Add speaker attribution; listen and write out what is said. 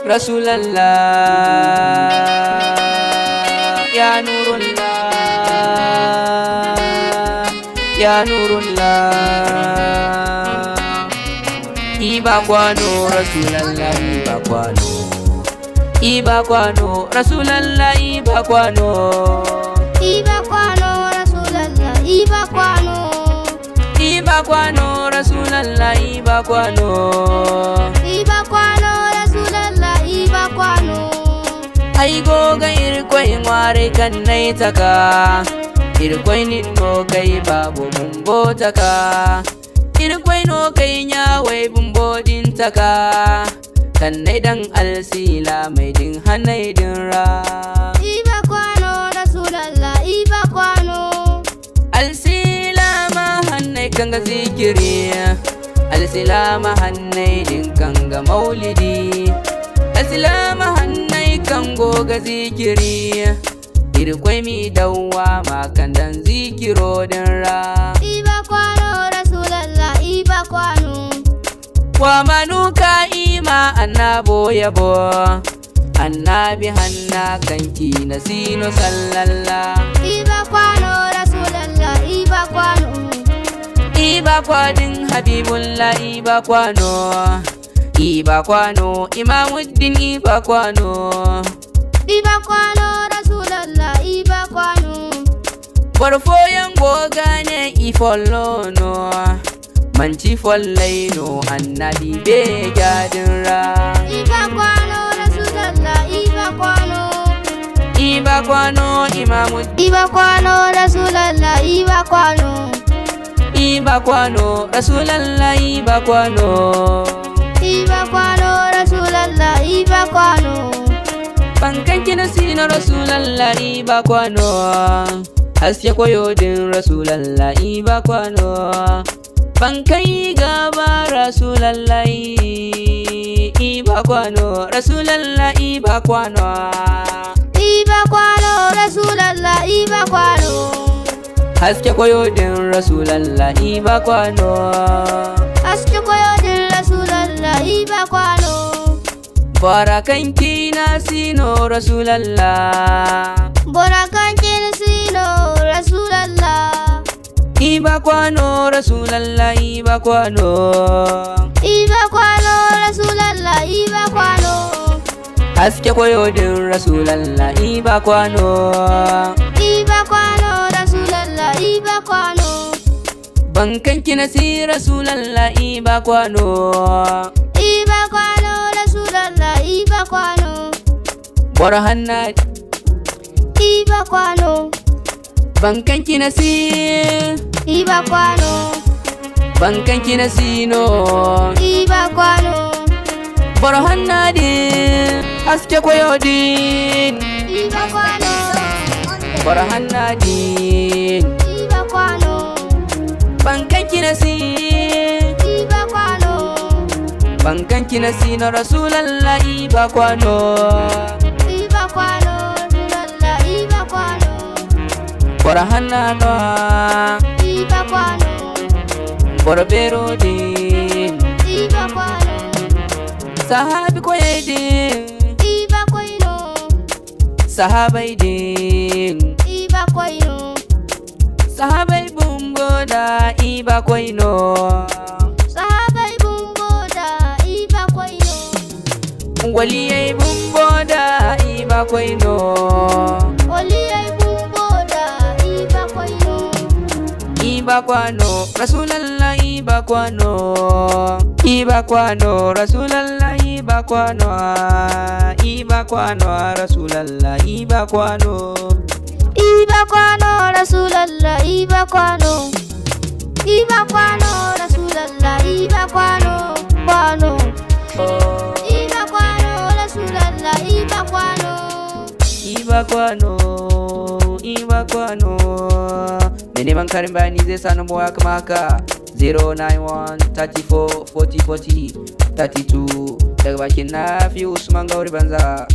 Speaker 1: Rasulallah ya Nurullah ya Nurullah. IBAKWANO Rasulallah IBAKWANO IBAKWANO Rasulallah IBAKWANO
Speaker 2: IBAKWANO Rasulallah IBAKWANO
Speaker 1: IBAKWANO Rasulallah IBAKWANO
Speaker 2: IBAKWANO Rasulallah IBAKWANO.
Speaker 1: Ai goga irkwai ngware kan nai taka, irkwai ninno kai babu bumbo taka, irkwai no kai nyawai bumbo din taka, kan nai dan alsila mai din hanai din ra.
Speaker 2: IBAKWANO Rasulallah IBAKWANO.
Speaker 1: Alsila ma hanai kanga zikiri, alsila ma hanai din kanga maulidi, alsila ma hanai kan goga zikiri, irkwai mi dawa makan dan zikiro din ra.
Speaker 2: IBAKWANO Rasulallah IBAKWANO.
Speaker 1: Wa manuka ima annabo yabo, annabi hanna kanki na sino sallalla.
Speaker 2: IBAKWANO Rasulallah IBAKWANO.
Speaker 1: IBAKWANO Habibullah IBAKWANO, IBAKWANO Imamuddin IBAKWANO.
Speaker 2: IBAKWANO Rasulallah IBAKWANO.
Speaker 1: Borfoyan gogane ifollono, manci follaino annabi be gadin ra.
Speaker 2: IBAKWANO Rasulallah IBAKWANO.
Speaker 1: IBAKWANO Imamuddin
Speaker 2: IBAKWANO Rasulallah IBAKWANO.
Speaker 1: IBAKWANO Rasulallah IBAKWANO.
Speaker 2: IBAKWANO Rasulallah IBAKWANO.
Speaker 1: Bankan kina sino Rasulallah IBAKWANO, haske koyodin Rasulallah IBAKWANO. Bankai gaba Rasulallah IBAKWANO, Rasulallah IBAKWANO.
Speaker 2: IBAKWANO Rasulallah IBAKWANO.
Speaker 1: Haske koyodin Rasulallah IBAKWANO.
Speaker 2: Haske koyodin Rasulallah IBAKWANO.
Speaker 1: Barakan kina sino Rasulallah,
Speaker 2: Barakan kina sino Rasulallah.
Speaker 1: IBAKWANO Rasulallah IBAKWANO.
Speaker 2: IBAKWANO Rasulallah IBAKWANO.
Speaker 1: Haske koyodin Rasulallah IBAKWANO.
Speaker 2: IBAKWANO Rasulallah IBAKWANO.
Speaker 1: Bankan kina si Rasulallah IBAKWANO.
Speaker 2: IBAKWANO Rasulallah IBAKWANO.
Speaker 1: Borhanna
Speaker 2: IBAKWANO.
Speaker 1: bankan kina si
Speaker 2: IBAKWANO.
Speaker 1: bankan kina sino
Speaker 2: IBAKWANO.
Speaker 1: Borhanna din haske koyodin
Speaker 2: IBAKWANO.
Speaker 1: Borhanna din
Speaker 2: IBAKWANO.
Speaker 1: bankan kina si
Speaker 2: IBAKWANO.
Speaker 1: bankan kina sino Rasulallah IBAKWANO.
Speaker 2: IBAKWANO Rasulallah IBAKWANO.
Speaker 1: Borhanna no
Speaker 2: IBAKWANO.
Speaker 1: Borbero din
Speaker 2: IBAKWANO.
Speaker 1: sahabi koyedin
Speaker 2: IBAKWANO.
Speaker 1: sahabai din
Speaker 2: IBAKWANO.
Speaker 1: sahabai bungoda IBAKWANO.
Speaker 2: Sahabai bungoda IBAKWANO.
Speaker 1: Waliyai bumboda IBAKWANO.
Speaker 2: Waliyai bungoda IBAKWANO.
Speaker 1: IBAKWANO Rasulallah IBAKWANO. IBAKWANO Rasulallah IBAKWANO. IBAKWANO Rasulallah IBAKWANO.
Speaker 2: IBAKWANO Rasulallah IBAKWANO. IBAKWANO Rasulallah IBAKWANO. IBAKWANO Rasulallah IBAKWANO.
Speaker 1: IBAKWANO IBAKWANO. Mene man karin bayani zai sa number waya kama haka 091 34 40 40 32 daga bakin NAFIU USMAN GAWRI BABZA.